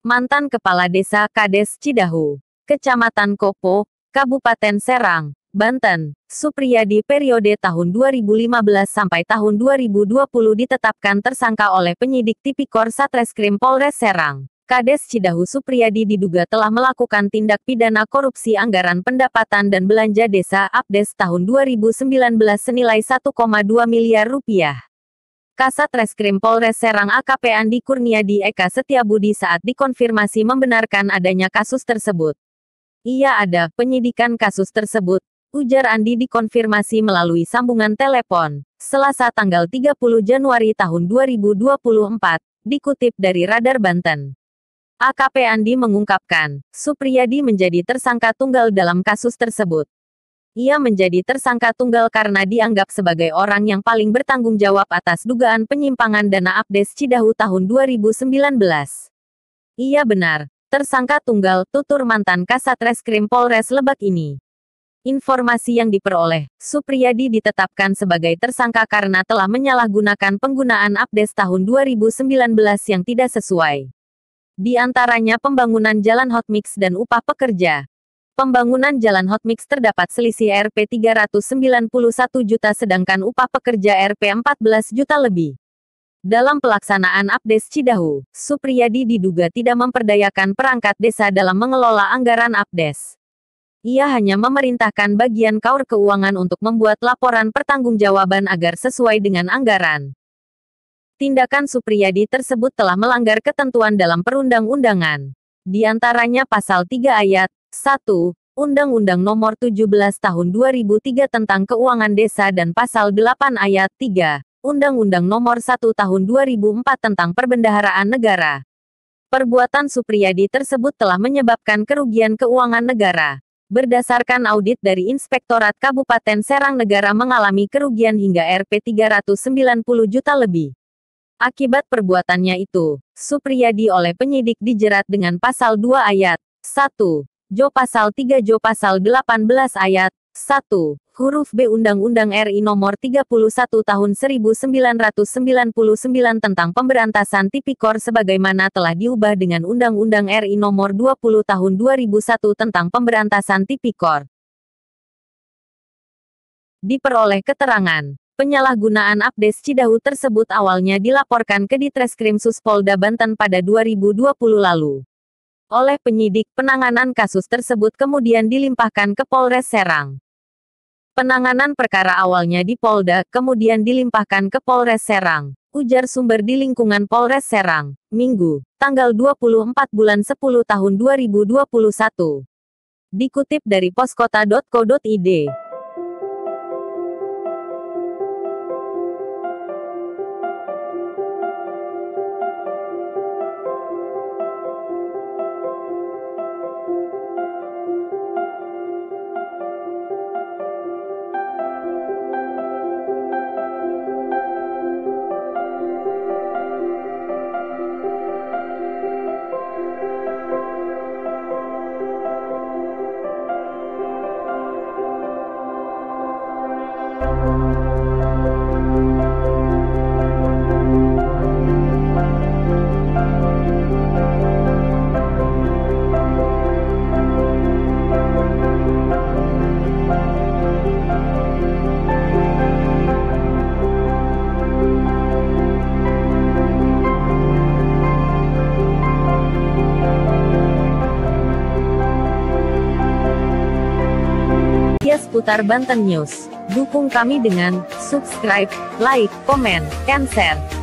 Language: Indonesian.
mantan Kepala Desa Kades Cidahu, Kecamatan Kopo, Kabupaten Serang, Banten, Supriyadi periode tahun 2015 sampai tahun 2020 ditetapkan tersangka oleh penyidik Tipikor Satreskrim Polres Serang. Kades Cidahu Supriyadi diduga telah melakukan tindak pidana korupsi anggaran pendapatan dan belanja desa APDES tahun 2019 senilai 1,2 miliar rupiah. Kasat Reskrim Polres Serang AKP Andi Kurniadi Eka Setiabudi saat dikonfirmasi membenarkan adanya kasus tersebut. Iya ada penyidikan kasus tersebut, ujar Andi dikonfirmasi melalui sambungan telepon, Selasa tanggal 30 Januari tahun 2024, dikutip dari Radar Banten. AKP Andi mengungkapkan, Supriyadi menjadi tersangka tunggal dalam kasus tersebut. Ia menjadi tersangka tunggal karena dianggap sebagai orang yang paling bertanggung jawab atas dugaan penyimpangan dana APDES Cidahu tahun 2019. Iya benar, tersangka tunggal, tutur mantan Kasat Reskrim Polres Lebak ini. Informasi yang diperoleh, Supriyadi ditetapkan sebagai tersangka karena telah menyalahgunakan penggunaan APDES tahun 2019 yang tidak sesuai. Di antaranya pembangunan jalan hotmix dan upah pekerja. Pembangunan jalan hotmix terdapat selisih Rp 391 juta sedangkan upah pekerja Rp 14 juta lebih. Dalam pelaksanaan APDES Cidahu, Supriyadi diduga tidak memperdayakan perangkat desa dalam mengelola anggaran APDES. Ia hanya memerintahkan bagian kaur keuangan untuk membuat laporan pertanggungjawaban agar sesuai dengan anggaran. Tindakan Supriyadi tersebut telah melanggar ketentuan dalam perundang-undangan. Di antaranya Pasal 3 Ayat 1, Undang-Undang Nomor 17 Tahun 2003 tentang Keuangan Desa dan Pasal 8 Ayat 3, Undang-Undang Nomor 1 Tahun 2004 tentang Perbendaharaan Negara. Perbuatan Supriyadi tersebut telah menyebabkan kerugian keuangan negara. Berdasarkan audit dari Inspektorat Kabupaten Serang negara mengalami kerugian hingga Rp 390 juta lebih. Akibat perbuatannya itu, Supriyadi oleh penyidik dijerat dengan Pasal 2 Ayat 1, Jo Pasal 3 Jo Pasal 18 Ayat 1, huruf B Undang-Undang RI Nomor 31 Tahun 1999 tentang Pemberantasan Tipikor sebagaimana telah diubah dengan Undang-Undang RI Nomor 20 Tahun 2001 tentang Pemberantasan Tipikor. Diperoleh keterangan, penyalahgunaan APDES Cidahu tersebut awalnya dilaporkan ke Ditreskrim Suspolda Banten pada 2020 lalu. Oleh penyidik, penanganan kasus tersebut kemudian dilimpahkan ke Polres Serang. Penanganan perkara awalnya di Polda, kemudian dilimpahkan ke Polres Serang, ujar sumber di lingkungan Polres Serang, Minggu, tanggal 24 bulan 10 tahun 2021. Dikutip dari poskota.co.id. Seputar Banten News. Dukung kami dengan subscribe, like, komen, and share.